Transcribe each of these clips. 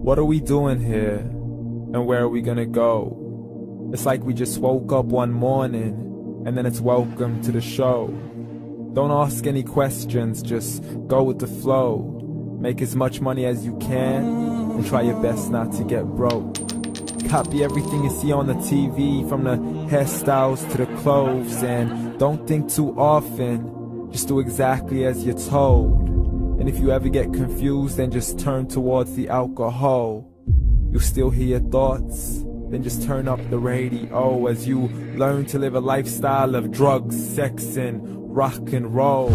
What are we doing here? And where are we gonna go? It's like we just woke up one morning, and then it's welcome to the show. Don't ask any questions, just go with the flow. Make as much money as you can, and try your best not to get broke. Copy everything you see on the TV, from the hairstyles to the clothes, and don't think too often, just do exactly as you're told. And if you ever get confused, then just turn towards the alcohol. You'll still hear your thoughts, then just turn up the radio as you learn to live a lifestyle of drugs, sex, and rock and roll.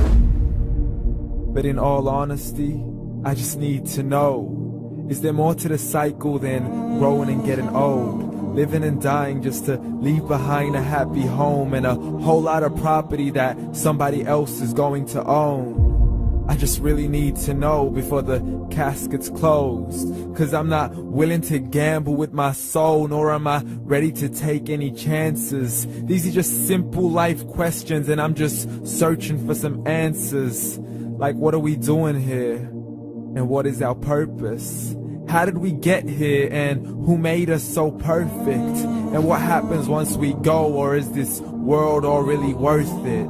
But in all honesty, I just need to know, is there more to the cycle than growing and getting old? Living and dying just to leave behind a happy home and a whole lot of property that somebody else is going to own. I just really need to know before the casket's closed, 'cause I'm not willing to gamble with my soul, nor am I ready to take any chances. These are just simple life questions, and I'm just searching for some answers. Like, what are we doing here? And what is our purpose? How did we get here, and who made us so perfect? And what happens once we go, or is this world all really worth it?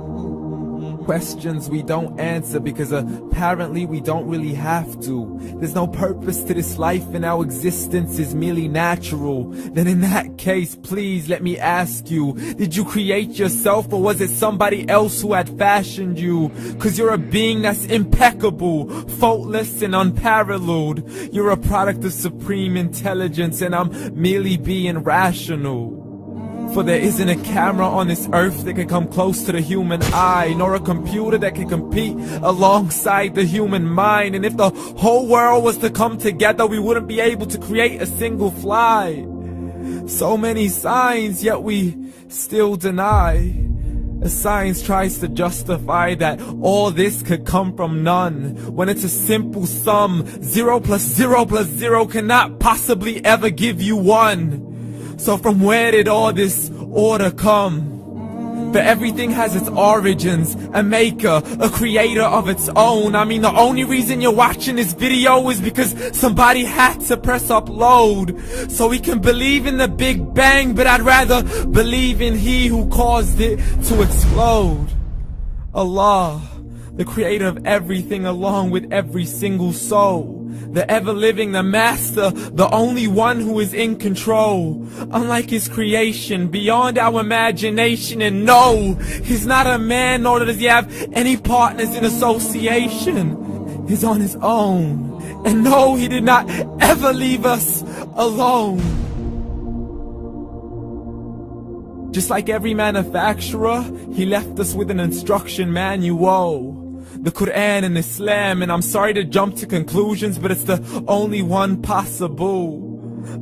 Questions we don't answer because apparently we don't really have to. There's no purpose to this life and our existence is merely natural. Then in that case, please let me ask you, did you create yourself, or was it somebody else who had fashioned you? 'Cause you're a being that's impeccable, faultless and unparalleled. You're a product of supreme intelligence, and I'm merely being rational. For there isn't a camera on this earth that can come close to the human eye, nor a computer that can compete alongside the human mind. And if the whole world was to come together, we wouldn't be able to create a single fly. So many signs, yet we still deny. As science tries to justify that all this could come from none, when it's a simple sum. 0 plus 0 plus 0 cannot possibly ever give you 1. So from where did all this order come? But everything has its origins, a maker, a creator of its own. I mean, the only reason you're watching this video is because somebody had to press upload. So we can believe in the Big Bang, but I'd rather believe in He who caused it to explode. Allah, the creator of everything along with every single soul. The ever-living, the master, the only one who is in control. Unlike his creation, beyond our imagination. And no, he's not a man, nor does he have any partners in association. He's on his own. And no, he did not ever leave us alone. Just like every manufacturer, he left us with an instruction manual. The Quran and Islam, and I'm sorry to jump to conclusions, but it's the only one possible.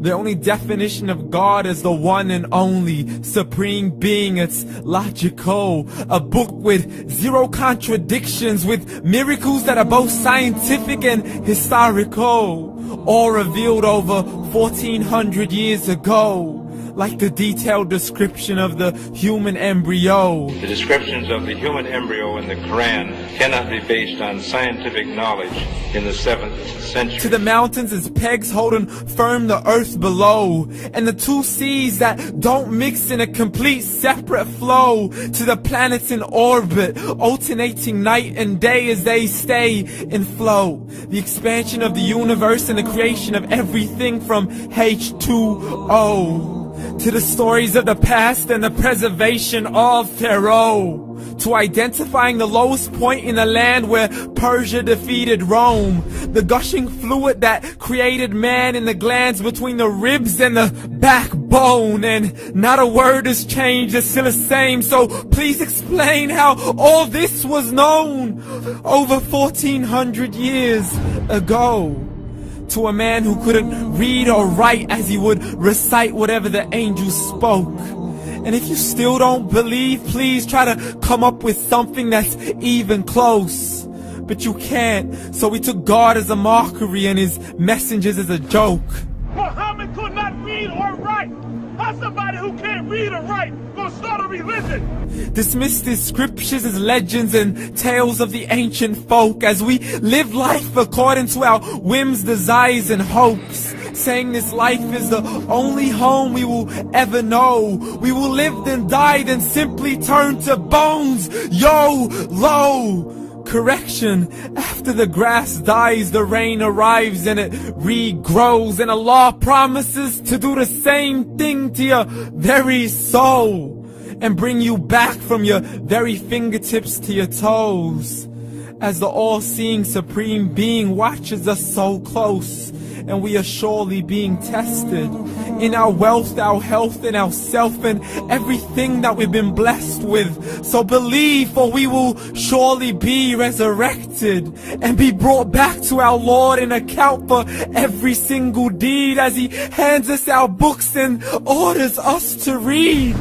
The only definition of God is the one and only supreme being. It's logical, a book with 0 contradictions, with miracles that are both scientific and historical, all revealed over 1400 years ago. Like the detailed description of the human embryo. The descriptions of the human embryo in the Quran cannot be based on scientific knowledge in the 7th century. To the mountains as pegs holding firm the earth below, and the 2 seas that don't mix in a complete separate flow. To the planets in orbit, alternating night and day as they stay in flow. The expansion of the universe and the creation of everything from H2O. To the stories of the past and the preservation of Pharaoh. To identifying the lowest point in the land where Persia defeated Rome. The gushing fluid that created man in the glands between the ribs and the backbone. And not a word has changed, it's still the same. So please explain how all this was known over 1400 years ago. To a man who couldn't read or write as he would recite whatever the angels spoke. And if you still don't believe, please try to come up with something that's even close. But you can't, so we took God as a mockery and his messengers as a joke. Muhammad could not read or write. How's somebody who can't read or write gonna start a religion? Dismissed his scriptures as legends and tales of the ancient folk, as we live life according to our whims, desires, and hopes. saying this life is the only home we will ever know. We will live then die, then simply turn to bones. YOLO! Correction, after the grass dies, the rain arrives and it regrows, and Allah promises to do the same thing to your very soul and bring you back from your very fingertips to your toes, as the all-seeing supreme being watches us so close, and we are surely being tested in our wealth, our health, and our self, and everything that we've been blessed with. So believe, for we will surely be resurrected and be brought back to our Lord and account for every single deed, as He hands us our books and orders us to read.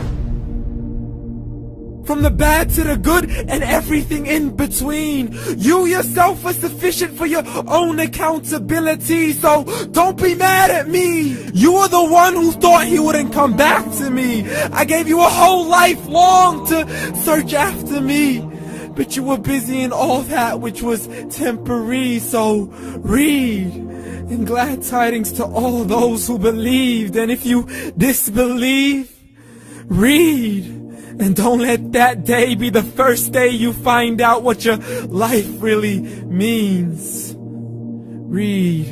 From the bad to the good and everything in between. You yourself are sufficient for your own accountability, so don't be mad at me. You are the one who thought He wouldn't come back to me. I gave you a whole life long to search after me, but you were busy in all that which was temporary. So read, and glad tidings to all those who believed. And if you disbelieve, read. And don't let that day be the first day you find out what your life really means. Read.